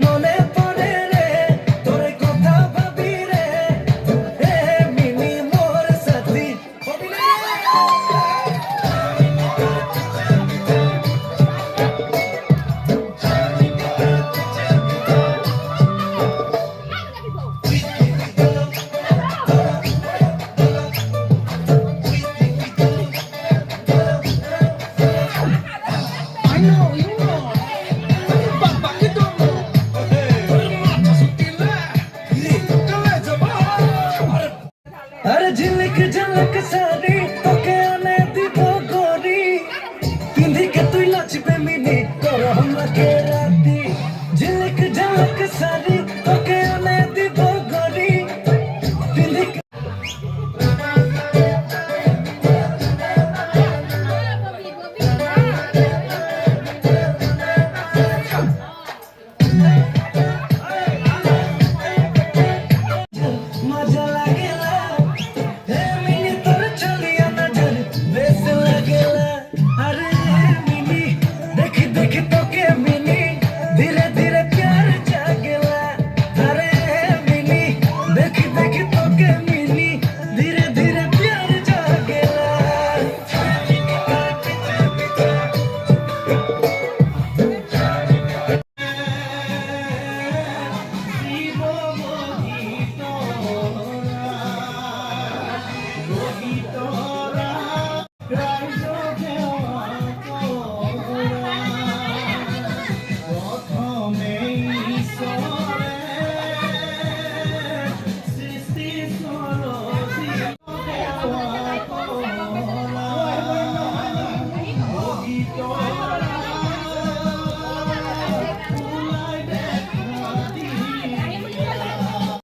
মনে পড়ে রে তোর কথা ভাবি রে এ mini more Sathi I know, you know. Papakito mo. Mata sutila. Kaleja ba? अरे झिलक झलक सारी তোকে আনে দিব গরি পিন্ধি কে তুই নাচবে মিনি তোর আমাকে রাতি ঝিলক ঝলক সারি তোকে আনে